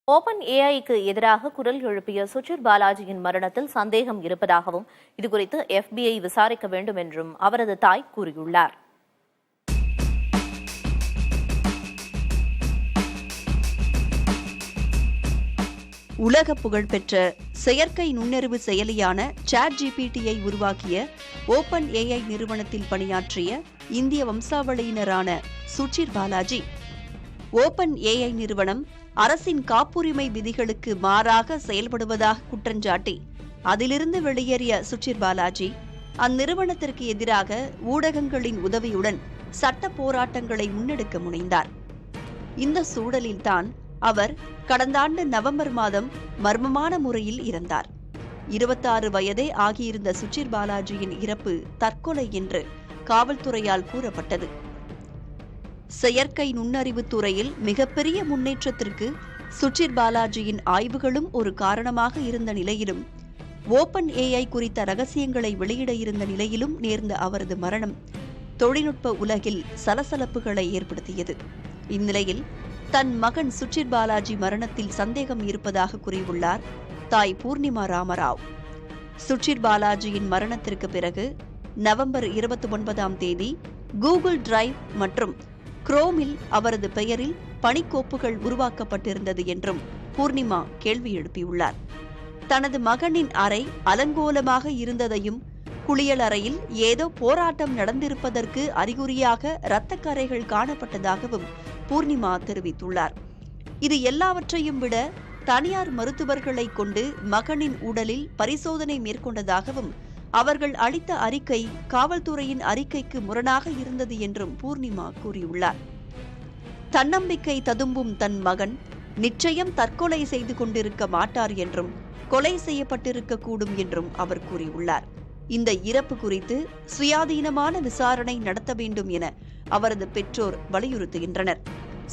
Open ஏஐக்கு எதிராக குரல் எழுப்பிய சுஷிர் பாலாஜியின் மரணத்தில் சந்தேகம் இருப்பதாகவும் இதுகுறித்து FBI விசாரிக்க வேண்டும் என்றும் அவரது தாய் கூறியுள்ளார். உலக புகழ்பெற்ற செயற்கை நுண்ணறிவு செயலியான ChatGPT-யை உருவாக்கிய ஓபன் ஏஐ நிறுவனத்தில் பணியாற்றிய இந்திய வம்சாவளியினரான சுஷிர் பாலாஜி, ஓபன் ஏஐ நிறுவனம் அரசின் காப்புரிமை விதிகளுக்கு மாறாக செயல்படுவதாக குற்றஞ்சாட்டி அதிலிருந்து வெளியேறிய சுஷிர் பாலாஜி அந்நிறுவனத்திற்கு எதிராக ஊடகங்களின் உதவியுடன் சட்ட போராட்டங்களை முன்னெடுக்க முனைந்தார். இந்த சூழலில்தான் அவர் கடந்த ஆண்டு நவம்பர் மாதம் மர்மமான முறையில் இறந்தார். 26 வயதே ஆகியிருந்த சுஷிர் பாலாஜியின் இறப்பு தற்கொலை என்று காவல்துறையால் கூறப்பட்டது. செயற்கை நுண்ணறிவு துறையில் மிகப்பெரிய முன்னேற்றத்திற்கு சுஷிர் பாலாஜியின் ஆய்வுகளும் ஒரு காரணமாக இருந்த நிலையிலும், ஓபன் ஏஐ குறித்த ரகசியங்களை வெளியிட இருந்த நிலையிலும் நேர்ந்த அவரது மரணம் தொழில்நுட்ப உலகில் சலசலப்புகளை ஏற்படுத்தியது. இந்நிலையில் தன் மகன் சுஷிர் பாலாஜி மரணத்தில் சந்தேகம் இருப்பதாக கூறியுள்ளார் தாய் பூர்ணிமா ராமராவ். சுஷிர் பாலாஜியின் மரணத்திற்கு பிறகு நவம்பர் 29ஆம் தேதி கூகுள் டிரைவ் மற்றும் குரோமில் அவரது பெயரில் பணிக்கோப்புகள் உருவாக்கப்பட்டிருந்தது என்றும் பூர்ணிமா கேள்வி எழுப்பியுள்ளார். தனது மகனின் அறை அலங்கோலமாக இருந்ததையும், குளியல் அறையில் ஏதோ போராட்டம் நடந்திருப்பதற்கு அறிகுறியாக இரத்தக்கறைகள் காணப்பட்டதாகவும் பூர்ணிமா தெரிவித்துள்ளார். இது எல்லாவற்றையும் விட தனியார் மருத்துவர்களை கொண்டு மகனின் உடலில் பரிசோதனை மேற்கொண்டதாகவும், அவர்கள் அளித்த அறிக்கை காவல்துறையின் அறிக்கைக்கு முரணாக இருந்தது என்றும் பூர்ணிமா கூறியுள்ளார். தன்னம்பிக்கை ததும்பும் தன் மகன் நிச்சயம் தற்கொலை செய்து கொண்டிருக்க மாட்டார் என்றும், கொலை செய்யப்பட்டிருக்கக்கூடும் என்றும் அவர் கூறியுள்ளார். இந்த இறப்பு குறித்து சுயாதீனமான விசாரணை நடத்த வேண்டும் என அவரது பெற்றோர் வலியுறுத்துகின்றனர்.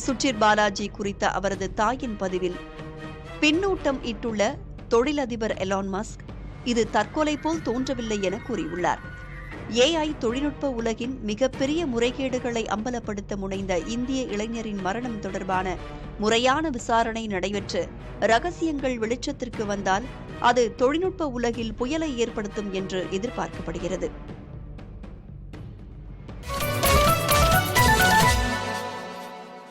சுஷிர் பாலாஜி குறித்த அவரது தாயின் பதிவில் பின்னூட்டம் இட்டுள்ள தொழிலதிபர் எலான் மஸ்க், இது தற்கொலை போல் தோன்றவில்லை என கூறியுள்ளார். ஏஐ தொழில்நுட்ப உலகின் மிகப்பெரிய முறைகேடுகளை அம்பலப்படுத்த முனைந்த இந்திய இளைஞரின் மரணம் தொடர்பான முறையான விசாரணை நடைபெற்று ரகசியங்கள் வெளிச்சத்திற்கு வந்தால் அது தொழில்நுட்ப உலகில் புயலை ஏற்படுத்தும் என்று எதிர்பார்க்கப்படுகிறது.